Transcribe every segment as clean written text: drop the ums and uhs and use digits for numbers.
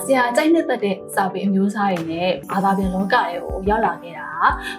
ဆရာကြိုက်နေတဲ့စာပေအမျိုးအစားတွေနဲ့ဘာသာပြန်လောကတွေကိုရောက်လာခဲ့တာ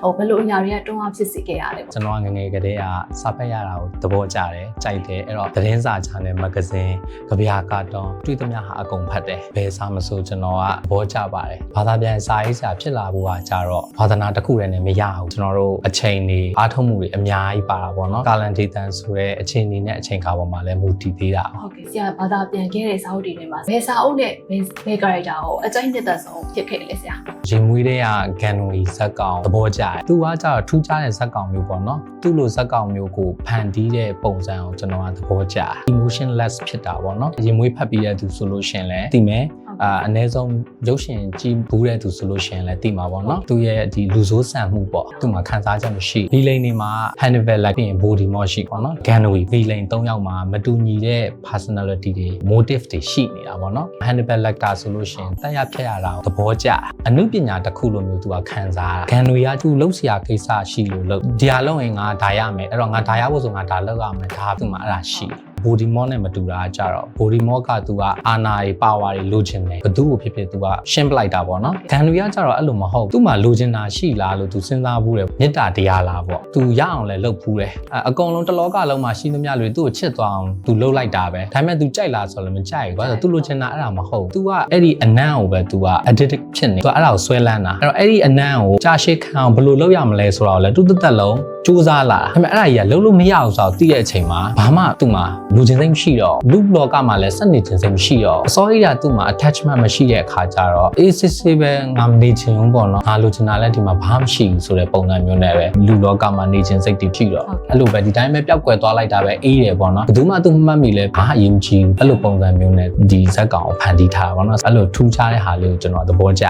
ဘယ်လိုအရာတွေကတွန်းအားဖြစ်စေခဲ့ရလဲပေါ့ကျွန်တော်ငငယ်ကတည်းကစာဖတ်ရတာကိုသဘောကျတယ်ကြိုက်တယ်အဲ့တော့သတင်းစာချာနယ်မဂ္ဂဇင်းကဗျာကာတွန်းတွေ့သမျှဟာအကုန်ဖတ်တယ်ဘယ်စာမဆိုကျွန်တော်ကသဘောကျပါတယ်ဘာသာပြန်စာရေးဆရာဖြစ်လာဖို့ကကြတော့ဝါသနာတစ်ခုတည်းနဲ့မရဘူးကျွန်တော်တို့အချိန်တွေအားထုတ်မှုတွေအများကြီးပါတာပေါ့နော်ကာလန်ဒေတန်ဆိုတဲ့အချိန်တွေနဲ့အချိန်ခါပေါ်မှာလည်းမူတည်သေးတာဟုတ်ကဲ့ဆရာဘာသာပြန်ခဲ့တဲ့စာအုပ်တွေထဲမှာဘယ်စာအုပ်နဲ့ဘယ် character ကိုအကြိုက်နှစ်သက်ဆုံးဖြစ်ခဲ့လဲဆရာရင်မွေးတဲ့ကဂန်နဝီဇက်ကောင်သဘောကျတယ်သူကကြတော့ထူးခြားတဲ့ဇက်ကောင်မျိုးပေါ့နော်သူ့လိုဇက်ကောင်မျိုးကိုဖန်တီးတဲ့ပုံစံကိုကျွန်တော်ကသဘောကျတယ် emotionless ဖြစ်တာပေါ့နော်ရင်မွေးဖတ်ပြီးတဲ့သူဆိုလို့ရှင်လဲသိမယ်အနည်းဆုံးရုပ်ရှင်ကြည့်ဘူးတဲ့သူဆိုလို့ရှင်လဲသိမှာပေါ့နော်သူရဲ့ဒီလူဆိုးဆန်မှုပေါ့သူမှာခံစားချက်မရှိဗီလိန်တွေမှာ Hannibal လိုက်ပြီးရင် body mod ရှိပေါ့နော် Ganwei ဗီလိန်၃ယောက်မှာမတူညီတဲ့ personality တွေ motive တွေရှိနေတာပေါ့နော် Hannibal Lecter ဆိုလို့ရှင်တက်ရဖြတ်ရတာကိုသဘောကျအနုပညာတစ်ခုလိုမျိုးသူကခံစားတာ Ganwei ကသူ့လုံးစရာကိစ္စရှိလို့ဒီဟာလုံးရင်ငါဒါရမယ်အဲ့တော့ငါဒါရဖို့ဆိုငါဒါလောက်ရမယ်ဒါသူ့မှာအဲ့ဒါရှိbody mod နဲ့မတူတာကြတော့ body mod ကသူကအာနာတွေပါဝါတွေလိုချင်တယ်ဘသူ့ကိုဖြစ်ဖြစ်သူကရှင်းပလိုက်တာပေါ့နော်ဂန်နူရကြတော့အဲ့လိုမဟုတ်သူ့မှာလိုချင်တာရှိလားလို့သူစဉ်းစားဘူးတယ်မေတ္တာတရားလားပေါ့သူရအောင်လည်းလုပ်ဘူးတယ်အကုန်လုံးတစ်လောကလုံးမှာရှိသမျှတွေသူ့ကိုချစ်သွားအောင်သူလုပ်လိုက်တာပဲဒါပေမဲ့သူကြိုက်လားဆိုတော့လည်းမကြိုက်ဘူးဘာလို့သူလိုချင်တာအဲ့ဒါမဟုတ်သူကအဲ့ဒီအနံ့ကိုပဲသူက addicted ဖြစ်နေသူကအဲ့ဒါကိုဆွဲလန်းတာအဲ့တော့အဲ့ဒီအနံ့ကိုကြာရှည်ခံအောင်ဘယ်လိုလုပ်ရမလဲဆိုတော့လည်းသူ့တက်လုံးစူးစမ်းလာဒါပေမဲ့အဲ့ဒါကြီးကလုံးလုံးမရအောင်ဆိုတော့သိတဲ့အချိန်မှာဘာမှသူ့မှာလူချင်းစိတ်မရှိတော့လူလောကမှာလည်းစနေချင်းစိတ်မရှိတော့အစောကြီးကသူ့မှာ attachment မရှိတဲ့အခါကျတော့အေးစစ်စစ်ပဲငါမနေချင်ဘူးပေါ့နော်ငါလိုချင်တာလည်းဒီမှာဘာမှမရှိဘူးဆိုတဲ့ပုံစံမျိုးနဲ့ပဲလူလောကမှာနေချင်စိတ်တွေရှိတော့အဲ့လိုပဲဒီတိုင်းပဲပျောက်ကွယ်သွားလိုက်တာပဲအေးတယ်ပေါ့နော်ဘယ်သူမှသူမှတ်မိလဲဘာအရင်ကြည့်အဲ့လိုပုံစံမျိုးနဲ့ဒီဇက်ကောင်ကိုဖန်တီးထားတာပေါ့နော်အဲ့လိုထူးခြားတဲ့ဟာလေးကိုကျွန်တော်သဘောက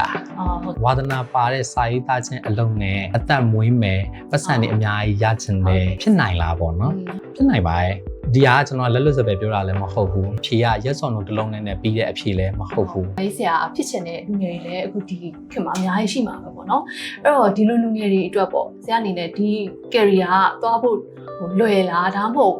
ျဝါသနာပါတဲ့စာရေးသားခြင်းအလုံးနဲ့အသက်မွေးမယ်ပတ်စံတွေအများကြီးရချင်တယ်ဖြစ်နိုင်လားပေါ့နော်ဖြစ်နိုင်ပါရဲ့ဒီဟာကျွန်တော်လက်လွတ်စပယ်ပြောတာလည်းမဟုတ်ဘူးဖြေကရက်စော်လုံးတစ်လုံးနဲ့ပြီးတဲ့အဖြေလည်းမဟုတ်ဘူးဆရာဖြစ်ချင်တဲ့လူငယ်တွေလည်းအခုဒီခေတ်မှာအများကြီးရှိမှာပဲပေါ့နော်အဲ့တော့ဒီလိုလူငယ်တွေအတွက်ပေါ့ဆရာအနေနဲ့ဒီ career ကသွားဖို့လွယ်လားဒါမှမဟုတ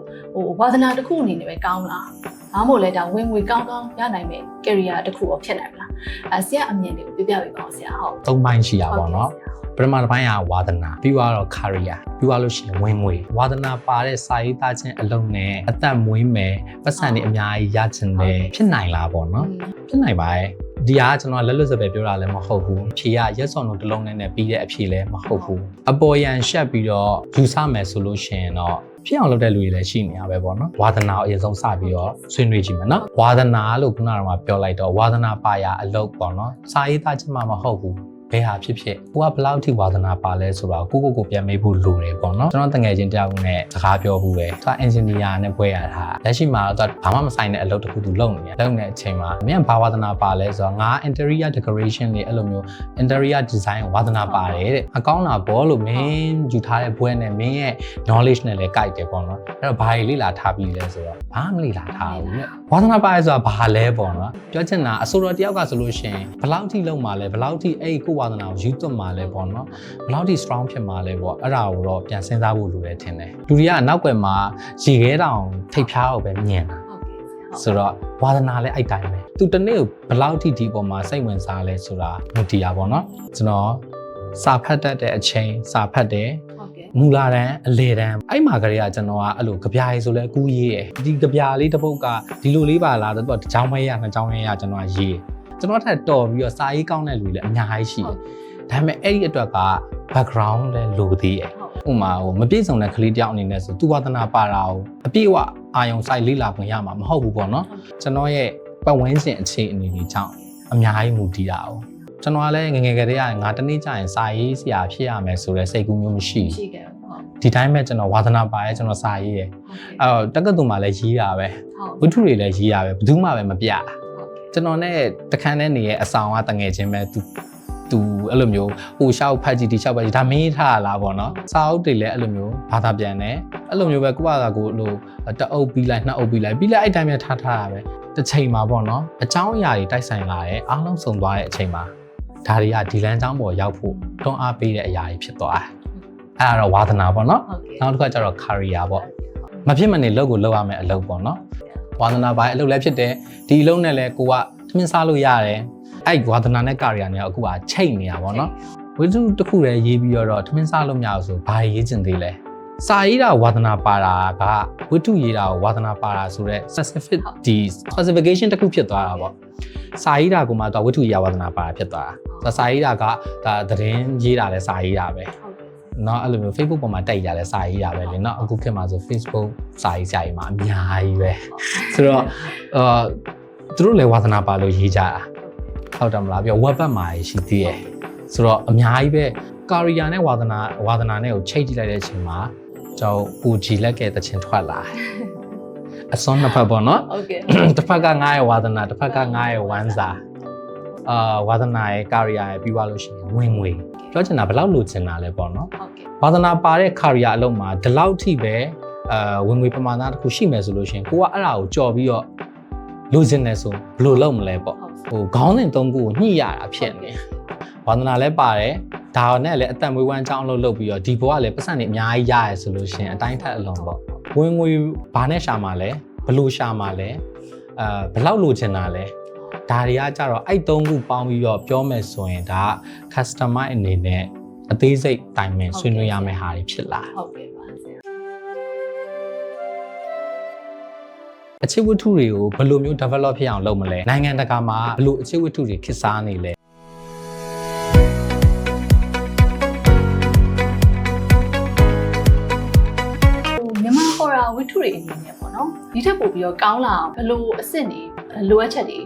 ်ဝါသနာတစ်ခုအနေနဲ့ပဲကောင်းလားဒါမှမဟုတ်လဲဒါဝင်ငွေကောင်းရနိုင်မယ် career တစ်ခုဖြစ်နိုင်မလားဆရာအမြင်တွေကိုပြပြပေးပါဦးဆရာဟုတ်၃ပိုင်းရှိရပါတော့ပထမတစ်ပိုင်းကဝါသနာပြီးတော့ career ပြီးသွားလို့ရှိရင်ဝင်ငွေဝါသနာပါတဲ့စာရေးသားခြင်းအလုံးနဲ့အသက်မွေးမယ်ပတ်စံတွေအများကြီးရချင်တယ်ဖြစ်နိုင်လားပေါ့နော်ဖြစ်နိုင်ပါရဲ့ဒီဟာကျွန်တော်လက်လွတ်စပယ်ပြောတာလည်းမဟုတ်ဘူးဖြေကရက်စော်လုံးတစ်လုံးနဲ့ပြီးတဲ့အဖြေလည်းမဟုတ်ဘူးအပေါ်ယံရှက်ပြီးတော့ယူဆမယ်ဆိုလို့ရှိရင်တော့ဖြစ်အောင်လုပ်တဲ့လူတွေလည်းရှိနေရပဲပေါ့နော်ဝါသနာကိုအရင်ဆုံးစပြီးတော့ဆွေးနွေးကြည့်မယ်နော်ဝါသနာလို့ခုနကပြောလိုက်တော့ဝါသနာပါရာအလုပ်ပေါ့နော်စာရေးသားခြင်းမှမဟုတ်ဘူးဘယ်ဟာဖြစ်ဖြစ်ကိုကဘယ်လောက်ထိဝါသနာပါလဲဆိုတော့ကိုပြန်မေးဖို့လိုတယ်ပေါ့နော်ကျွန်တော်တငယ်ချင်းတယောက်နဲ့စကားပြောဘူးပဲသူက engineer နဲ့ပွဲရတာလက်ရှိမှာတော့ဘာမှမဆိုင်တဲ့အလုပ်တစ်ခုသူလုပ်နေတယ်လုပ်နေတဲ့အချိန်မှာမင်းကဘာဝါသနာပါလဲဆိုတော့ငါ interior decoration တွေအဲ့လိုမျိုး interior design ဝါသနာပါတယ်တဲ့အကောင်းတာပေါ့လို့မင်းယူထားတဲ့ဘွဲနဲ့မင်းရဲ့ knowledge နဲ့လည်းကိုက်တယ်ပေါ့နော်အဲ့တော့ဘာတွေလေ့လာထားပြီးလဲဆိုတော့ဘာမှမလေ့လာထားဘူးတဲ့ဝါသနာပါလဲဆိုတာဘာလဲပေါ့နော်ပြောချင်တာအဆိုတော်တယောက်ကဆိုလို့ရှိရင်ဘယ်လောက်ထိလုံမှာလဲဘယ်လောက်ထိအဲ့ကိုဝါသနာကိုယူသွတ်မှာလဲပေါ့နော်ဘယ်လောက်ထိ strong ဖြစ်မှာလဲပေါ့အဲ့ဒါကိုတော့ပြန်စဉ်းစားဖို့လိုတယ်ထင်တယ်လူတွေကအနောက်ကွယ်မှာရေခဲတောင်ထိပ်ဖျားကိုပဲမြင်တာဆိုတော့ဝါသနာလည်းအဲ့တိုင်းပဲသူတနေ့ကိုဘယ်လောက်ထိဒီပေါ်မှာစိတ်ဝင်စားလဲဆိုတာမူတည်ရပါတော့ကျွန်တော်စာဖတ်တတ်တဲ့အချိန်စာဖတ်တယ်မူလာတန်းအလေတန်းအဲ့မှာကလေးကကျွန်တော်ကအဲ့လိုကြပြားရေးဆိုလဲအကူရေးရယ်ဒီကြပြားလေးတစ်ပုတ်ကဒီလိုလေးပါလားတော့တစ်ချောင်းမဲရနှစ်ချောင်းမဲရကျွန်တော်ကရေးကျွန်တော်ထက်တော်ပြီးတော့စာရေးကောင်းတဲ့လူတွေလည်းအများကြီးရှိတယ်ဒါပေမဲ့အဲ့ဒီအတွက်က background လည်းလိုသေးတယ်ဥမာမပြည့်စုံတဲ့ကလေးတယောက်အနေနဲ့ဆိုသူဝါသနာပါတာကိုအပြည့်အဝအာယုံစိုက်လေ့လာခွင့်ရမှာမဟုတ်ဘူးပေါ့နော်ကျွန်တော်ရဲ့ပတ်ဝန်းကျင်အခြေအနေတွေကြောင့်အများကြီးမူတည်တာ哦ကျွန်တော်ကလည်းငငယ်ကတည်းကငါတနေ့ကျရင်စာရေးဆရာဖြစ်ရမယ်ဆိုတဲ့စိတ်ကူးမျိုးမရှိဘူးဒီတိုင်းပဲကျွန်တော်ဝါသနာပါရဲကျွန်တော်စာရေးရယ်အဲ့တော့တက္ကသိုလ်မှာလည်းရေးတာပဲဝတ္ထုတွေလည်းရေးတာပဲဘယ်သူမှပဲမပြကျွန်တော်နဲ့တခန်းထဲနေရဲ့အဆောင်ကတငယ်ချင်းပဲသူအဲ့လိုမျိုးဟိုရှောက်ဖတ်ကြည့်ဒီရှောက်ဖတ်ကြည့်ဒါမင်းထားလားပေါ့နော်စာအုပ်တွေလည်းအဲ့လိုမျိုးဘာသာပြန်တယ်အဲ့လိုမျိုးပဲကိုယ့်ဘာသာကိုလို့တအုပ်ပြီးလိုက်နှစ်အုပ်ပြီးလိုက်အဲ့တိုင်းပဲထားတာပဲတစ်ချိန်မှာပေါ့နော်အကြောင်းအရာတွေတိုက်ဆိုင်လာတယ်အားလုံးစုံသွားတဲ့အချိန်မှာဒါတွေကဒီလမ်းကြောင်းပေါ်ရောက်ဖို့တွန်းအားပေးတဲ့အရာတွေဖြစ်သွားတယ်အဲ့ဒါတော့ဝါသနာပေါ့နော်နောက်တစ်ခါကျတော့ career ပေါ့မဖြစ်မနေလုပ်ကိုလုပ်ရမယ်အလုပ်ပေါ့နော်ဝါသနာပါအလုပ်လည်းဖြစ်တယ်ဒီအလုပ်နဲ့လည်းကိုက သမင်းစားလို့ရတယ်အဲ့ဝါသနာနဲ့ကာရီယာနဲ့အခုကချိတ်နေတာပေါ့နော်ဝိတုတစ်ခုလည်းရေးပြီးတော့သမင်းစားလို့မရဘူးဆိုဘာရေးချင်သေးလဲစာရေးတာဝါသနာပါတာကဝိတုရေးတာကိုဝါသနာပါတာဆိုတော့ specific ဒီ specification တစ်ခုဖြစ်သွားတာပေါ့စာရေးတာကမှတော့ဝိတုရေးဝါသနာပါတာဖြစ်သွားတာစာရေးတာကဒါသတင်းရေးတာလည်းစာရေးတာပဲเนาะအဲ့လိုမျိုး Facebook ပေါ်မှာတိုက်ရလဲစာရေးတာပဲလေเนาะအခုခေတ်မှာဆို Facebook စာရေးဆရာကြီးမှာအများကြီးပဲဆိုတော့သူတို့လည်းဝါသနာပါလို့ရေးကြတာဟုတ်တယ်မလားပြီးတော့ web ဘက်မှာရှိသေးတယ်ဆိုတော့အများကြီးပဲကာရီယာနဲ့ဝါသနာနဲ့ကိုချိတ်ကြည့်လိုက်တဲ့အချိန်မှာကျွန်တော်ပူကြည်လက်ကဲတချင်ထွက်လာအစွန်းနှစ်ဖက်ပေါ့နော်ဟုတ်ကဲ့တစ်ဖက်ကငါ့ရဲ့ဝါသနာတစ်ဖက်ကငါ့ရဲ့ဝမ်းစာဝါသနာရဲ့ကာရီယာရဲ့ပြီးသွားလို့ရှိရင်ဝင်ငွေပြောချင်တာဘယ်လောက်လိုချင်တာလဲပေါ့နော်ဟုတ်ကဲ့ဝါသနာပါတဲ့ကာရီယာအလုံးမှာဒီလောက်ထိပဲဝင်ငွေပမာဏတစ်ခုရှိမယ်ဆိုလို့ရှိရင်ကိုကအဲ့ဒါကိုကြော်ပြီးတော့လိုချင်တယ်ဆိုဘယ်လိုလုပ်မလဲပေါ့ဟိုခေါင်းစဉ်၃ခုကိုညှိရတာဖြစ်နေဝါသနာလည်းပါတယ်ဒါနဲ့လည်းအသက်မွေးဝမ်းကြောင်းလုပ်ပြီးတော့ဒီဘဝလည်းပတ်စံနေအများကြီးရရဲဆိုလို့ရှိရင်အတိုင်းထက်အလွန်ပေါ့ဝင်ငွေဘာနဲ့ရှာမှာလဲဘယ်လိုရှာမှာလဲဘယ်လောက်လိုချင်တာလဲဒါတွေကကြတော့အဲ့၃ခုပေါင်းပြီးတော့ပြောမယ်ဆိုရင်ဒါ customer အနေနဲ့အသေးစိတ်တိုင်ပင်ဆွေးနွေးရမယ့်ဟာတွေဖြစ်လာဟုတ်ကဲ့ပါဆရာအချစ်ဝတ္ထုတွေကိုဘယ်လိုမျိုး develop ဖြစ်အောင်လုပ်မလဲနိုင်ငံတကာမှာဘယ်လိုအချစ်ဝတ္ထုတွေခေတ်စားနေလဲဝိထုတွေအနေနဲ့ပေါ့နော်ဒီထက်ပိုပြီးတော့ကောင်းလာအောင်ဘယ်လိုအဆင့်တွေလိုအပ်ချက်တွေ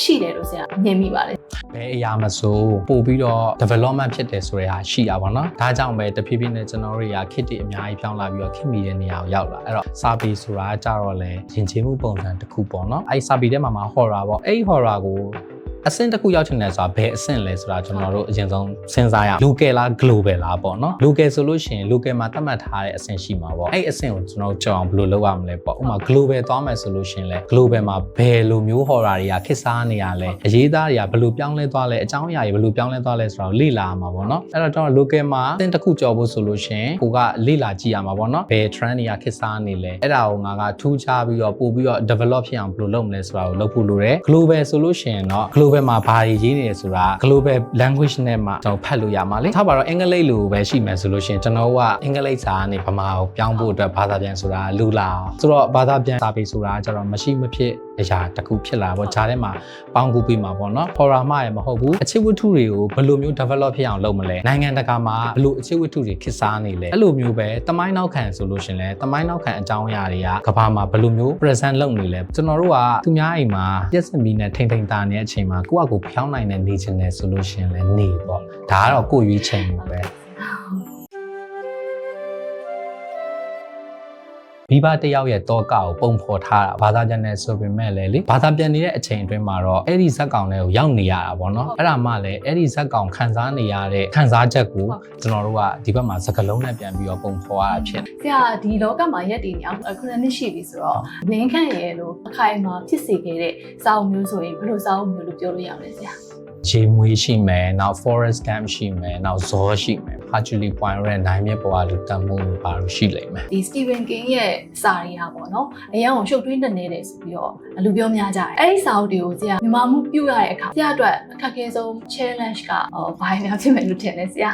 ရှိတယ်လို့ဆရာမြင်မိပါလဲဘယ်အရာမဆိုပို့ပြီးတော့ development ဖြစ်တယ်ဆိုတဲ့ဟာရှိရပါတော့ဒါကြောင့်ပဲတဖြည်းဖြည်းနဲ့ကျွန်တော်တို့ရာခစ်တွေအများကြီးပြောင်းလာပြီးတော့ခစ်မီတဲ့နေရာကိုရောက်လာအဲ့တော့စာပေဆိုတာကြတော့လေရင်ကျေးမှုပုံစံတစ်ခုပေါ့နော်အဲ့စာပေထဲမှာ horror ပေါ့အဲ့ horror ကိုအဆင့်တစ်ခုရောက်ချင်တယ်ဆိုတာဘယ်အဆင့်လဲဆိုတာကျွန်တော်တို့အရင်ဆုံးစဉ်းစားရအောင် local လား global လားပေါ့နော် local ဆိုလို့ရှိရင် local မှာသတ်မှတ်ထားတဲ့အဆင့်ရှိမှာပေါ့အဲ့အဆင့်ကိုကျွန်တော်ကြောက်အောင်ဘယ်လိုလုပ်ရမလဲပေါ့ဥပမာ global သွားမယ်ဆိုလို့ရှိရင်လဲ global မှာဘယ်လိုမျိုး horror တွေကခေတ်စားနေရလဲအရေးသားတွေကဘယ်လိုပြောင်းလဲသွားလဲအကြောင်းအရာတွေဘယ်လိုပြောင်းလဲသွားလဲဆိုတာကိုလေ့လာရမှာပေါ့နော်အဲ့တော့ကျွန်တော် local မှာအဆင့်တစ်ခုကြော်ဖို့ဆိုလို့ရှိရင်ကိုကလေ့လာကြည့်ရမှာပေါ့နော်ဘယ် trend တွေကခေတ်စားနေလဲအဲ့ဒါကိုငါကထူးခြားပြီးတော့ပို့ပြီးတော့ develop ဖြစ်အောင်ဘယ်လိုလုပ်မလဲဆိုတာကိုလုပ်ဖို့လိုတယ် global ဆိုလို့ရှိရင်တော့ global မှာဘာတွေရေးနေတယ်ဆိုတာ global language နဲ့မှကျွန်တော်ဖတ်လို့ရမှာလေထားပါတော့အင်္ဂလိပ်လိုပဲရှိမယ်ဆိုလို့ရှိရင်ကျွန်တော်ကအင်္ဂလိပ်စာကနေဗမာကိုပြောင်းဖို့အတွက်ဘာသာပြန်ဆိုတာလူလာဆိုတော့ဘာသာပြန်စာပေဆိုတာကျတော့မရှိမဖြစ်အရာတစ်ခုဖြစ်လာပေါ့ဂျားထဲမှာပေါင်းကူပြီးမှာပေါ့နော် horror မှရမဟုတ်ဘူးအချစ်ဝတ္ထုတွေကိုဘယ်လိုမျိုး develop ဖြစ်အောင်လုပ်မလဲနိုင်ငံတကာမှာဘယ်လိုအချစ်ဝတ္ထုတွေခေတ်စားနေလဲအဲ့လိုမျိုးပဲတမိုင်းနောက်ခံဆိုလို့ရှိရင်လဲတမိုင်းနောက်ခံအကြောင်းအရာတွေကကမ္ဘာမှာဘယ်လိုမျိုး present လုပ်နေလဲကျွန်တော်တို့ကသူများအိမ်မှာပြည့်စင်ပြီးနဲ့ထိမ့်ထိမ့်တာနေတဲ့အချိန်မှာကိုယ့်အကိုဖျောင်းနိုင်တဲ့နေချင်တယ်ဆိုလို့ရှိရင်လဲနေပေါ့ဒါကတော့ကိုယ့်ရွေးချယ်မှုပဲမိဘတယောက်ရဲ့တောကကိုပုံဖော်ထားတာဘာသာပြန်နေဆိုပေမဲ့လေဘာသာပြန်နေတဲ့အချိန်အတွင်းမှာတော့အဲ့ဒီဇက်ကောင်တွေကိုရောက်နေရတာပေါ့နော်အဲ့ဒါမှလည်းအဲ့ဒီဇက်ကောင်ခံစားနေရတဲ့ခံစားချက်ကိုကျွန်တော်တို့ကဒီဘက်မှာစကားလုံးနဲ့ပြန်ပြီးတော့ပုံဖော်ရတာဖြစ်ဆရာဒီလောကမှာရက်တည်နေအောင်ခုနှစ်ရှိပြီဆိုတော့လင်းခန့်ရဲ့လို့အခိုင်အမာဖြစ်စေခဲ့တဲ့စာအုပ်မျိုးဆိုရင်ဘယ်လိုစာအုပ်မျိုးလို့ပြောလို့ရမလဲဆရာဂျေမွေရှိမယ်နောက် forest camp ရှိမယ်နောက်ဇောရှိမယ် Hercule Poirot ရဲ့နိုင်မြစ်ပေါ်ကလူတတ်မှုလို့ပါလို့ရှိလိမ့်မယ်ဒီ Stephen King ရဲ့စာတွေကပေါ့နော်အရင်ကရှုပ်ထွေးနေတယ်ဆိုပြီးတော့လူပြောများကြတယ်အဲ့ဒီစာအုပ်တွေကိုဆရာမြန်မာမှုပြုရတဲ့အခါဆရာအတွက်အခက်အခဲဆုံး challenge ကဘာများဖြစ်မယ်လို့ထင်လဲဆရာ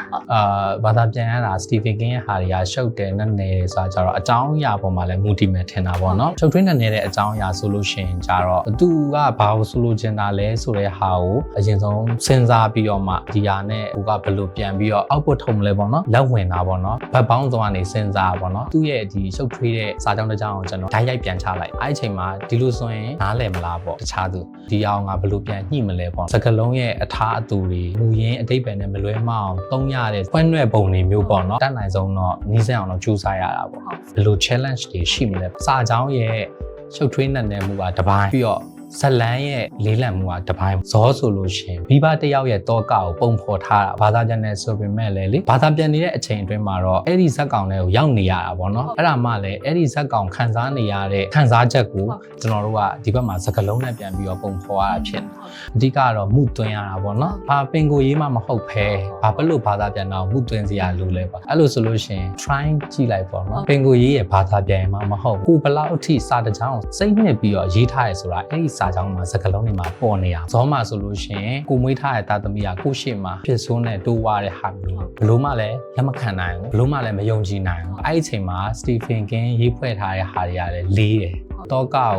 ဘာသာပြန်ရတာ Stephen King ရဲ့ဟာတွေကရှုပ်တယ်နဲ့နေတယ်ဆိုတာကြတော့အကြောင်းအရာပေါ်မှာလည်းမူတည်မယ်ထင်တာပေါ့နော်ရှုပ်ထွေးနေတဲ့အကြောင်းအရာဆိုလို့ရှိရင်ကြတော့သူကဘာလို့ဆိုလို့ချင်တာလဲဆိုတဲ့ဟာကိုအရင်ဆုံးစဉ်းစားပြီးတော့မှဒီဟာနဲ့ဟိုကဘယ်လိုပြန်ပြီးတော့ output ထုတ်မလဲပေါ့နော်လက်ဝင်တာပေါ့နော်ဘက်ပေါင်းစုံကနေစဉ်းစားပေါ့နော်သူ့ရဲ့ဒီရှုပ်ထွေးတဲ့စာကြောင်းတစ်ကြောင်းကိုကျွန်တော်ဓာတ်ရိုက်ပြန်ချလိုက်အဲ့အချိန်မှာဒီလိုဆိုရင်နားလည်မလားပေါ့တခြားသူဒီအောင်ကဘယ်လိုပြန်ညှိမလဲပေါ့စကလုံးရဲ့အထားအသူတွေမူရင်းအတိတ်ပဲနဲ့မလွဲမအောင်သုံးရတဲ့ဖွင့်ရွက်ပုံတွေမျိုးပေါ့နော်တတ်နိုင်ဆုံးတော့နီးစပ်အောင်တော့ကြိုးစားရတာပေါ့ဘယ်လို challenge တွေရှိမလဲစာကြောင်းရဲ့ရှုပ်ထွေးနေမှုကတပိုင်းပြီးတော့ဇလန်းရဲ့လေးလံမှုကတပိုင်းဇောဆိုလို့ရှိရင်မိဘတယောက်ရဲ့တောကကိုပုံဖော်ထားတာဘာသာပြန်နေဆိုပေမဲ့လေဘာသာပြန်နေတဲ့အချိန်အတွင်းမှာတော့အဲ့ဒီဇက်ကောင်တွေကိုရောက်နေရတာပေါ့နော်အဲ့ဒါမှလည်းအဲ့ဒီဇက်ကောင်ခံစားနေရတဲ့ခံစားချက်ကိုကျွန်တော်တို့ကဒီဘက်မှာစကလုံးနဲ့ပြန်ပြီးတော့ပုံဖော်ရတာဖြစ်အဓိကတော့မှုသွင်းရတာပေါ့နော်ဘာပင်ကိုရေးမှမဟုတ်ဖဲဘာဖြစ်လို့ဘာသာပြန်တော့မှုသွင်းစရာလိုလဲပေါ့အဲ့လိုဆိုလို့ရှိရင် try ကြည့်လိုက်ပေါ့နော်ပင်ကိုရေးရဲ့ဘာသာပြန်မှမဟုတ်ဘူးဘလောက်အထိစာတကြောင်စိတ်နှစ်ပြီးတော့ရေးထားရဆိုတာအဲ့ဒီ စာကြောင်းမှာစကလုံးတွေမှာပေါ်နေအောင်ဇောမှာဆိုလို့ရှိရင်ကိုမွေးထားတဲ့တာသမီးကကိုရှေ့မှာဖြစ်ဆိုးနဲ့တိုးွားတဲ့ဟာမျိုးဘလို့မှလည်းလက်မခံနိုင်ဘူးဘလို့မှလည်းမယုံကြည်နိုင်ဘူးအဲ့ဒီအချိန်မှာစတီဖင်ကင်းရေးဖွဲ့ထားတဲ့ဟာတွေကလည်းလေးတယ်တောကကို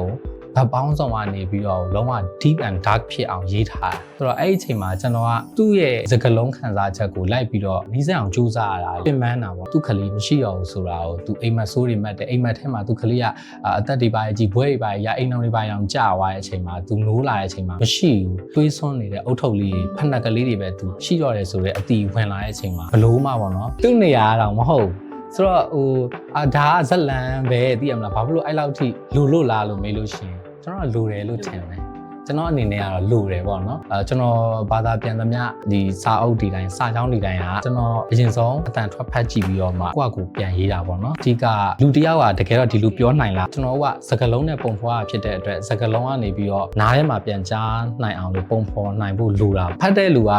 ဗတ်ပေါင်းဆောင်ကနေပြီးတော့လုံးဝ deep and dark ဖြစ်အောင်ရေးထားတယ်ဆိုတော့အဲ့ဒီအချိန်မှာကျွန်တော်ကသူ့ရဲ့စကားလုံးခံစားချက်ကိုလိုက်ပြီးတော့နီးစပ်အောင်ကြိုးစားရတာပြင်ပန်းတာပေါ့သူ့ကလေးမရှိတော့ဘူးဆိုတာကိုသူအိမ်မက်ဆိုးတွေမှတ်တယ်အိမ်မက်ထဲမှာသူ့ကလေးကအသက်တွေပါကြီးဘွဲတွေပါရအိမ်အောင်တွေပါအောင်ကြာသွားတဲ့အချိန်မှာသူနိုးလာတဲ့အချိန်မှာမရှိဘူးတွေးဆွန်းနေတဲ့အုတ်ထုပ်လေးဖက်နှက်ကလေးတွေပဲသူရှိတော့တယ်ဆိုတဲ့အတီဝင်လာတဲ့အချိန်မှာဘလို့မှပေါ့နော်သူ့နေရာတော့မဟုတ်ဆိုတော့ဒါကဇက်လန်ပဲသိရမလားဘာဖြစ်လို့အဲ့လောက်ထိလူလို့လားလို့မေးလို့ရှိရင်ကျွန်တော်လိုတယ်လို့ထင်တယ်ကျွန်တော်အနေနဲ့ကတော့လိုတယ်ပေါ့နော်ကျွန်တော်ဘာသာပြန်သမျှဒီစာအုပ်ဒီတိုင်းစာကြောင်းဒီတိုင်းကကျွန်တော်အရင်ဆုံးအတန်ထွက်ဖတ်ကြည့်ပြီးတော့မှကိုယ့်အကူပြန်ရေးတာပေါ့နော်အဓိကလူတစ်ယောက်ကတကယ်တော့ဒီလိုပြောနိုင်လားကျွန်တော်ကစကားလုံးနဲ့ပုံဖော်ရဖြစ်တဲ့အတွက်စကားလုံးကနေပြီးတော့နားထဲမှာပြန်ကြားနိုင်အောင်လို့ပုံဖော်နိုင်ဖို့လိုတာဖတ်တဲ့လူက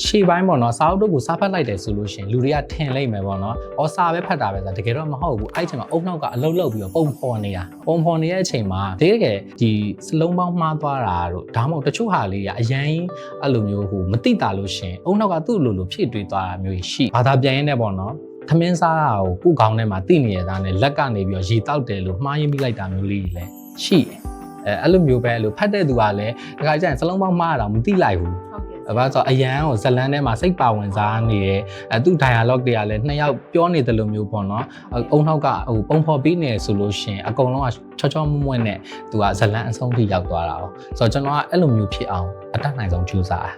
ရှေ့ပိုင်းပေါ့နော်စာအုပ်တို့ကိုစားဖတ်လိုက်တယ်ဆိုလို့ရှိရင်လူတွေကထင်လိုက်မယ်ပေါ့နော်။စာပဲဖတ်တာပဲဆိုတာတကယ်တော့မဟုတ်ဘူး။အဲ့ဒီအချိန်မှာအုံနောက်ကအလုတ်လုတ်ပြီးတော့ပုံဖော်နေတာ။ပုံဖော်နေတဲ့အချိန်မှာတကယ်ဒီစလုံးပေါင်းမှားသွားတာတို့ဒါမှမဟုတ်တချို့ဟာလေးကအရန်အဲ့လိုမျိုးမသိတာလို့ရှိရင်အုံနောက်ကသူ့လိုဖြည့်တွေးသွားတာမျိုးရှိ။ဘာသာပြန်ရင်းနဲ့ပေါ့နော်။သမင်းစားတာကိုကိုယ်ကောင်းထဲမှာသိနေရတာနဲ့လက်ကနေပြီးတော့ရေတောက်တယ်လို့မှားရင်းပြီးလိုက်တာမျိုးလေးလည်းရှိတယ်။အဲ့လိုမျိုးပဲလို့ဖတ်တဲ့သူကလည်းတခါကျရင်စလုံးပေါင်းမှားတာမသိလိုက်ဘူးဘာဆိုအရန်ကိုဇလန်းထဲမှာစိတ်ပါဝင်စားနေတယ်သူ့ dialogue တွေကလည်းနှစ်ယောက်ပြောနေတယ်လို့မျိုးပေါ့နော်အုံနောက်ကပုံဖော်ပြီးနေဆိုလို့ရှင်အကုန်လုံးကချောချောမွမွနဲ့သူကဇလန်းအဆုံးထိရောက်သွားတာ哦ဆိုတော့ကျွန်တော်ကအဲ့လိုမျိုးဖြစ်အောင်အတတ်နိုင်ဆုံးကြိုးစား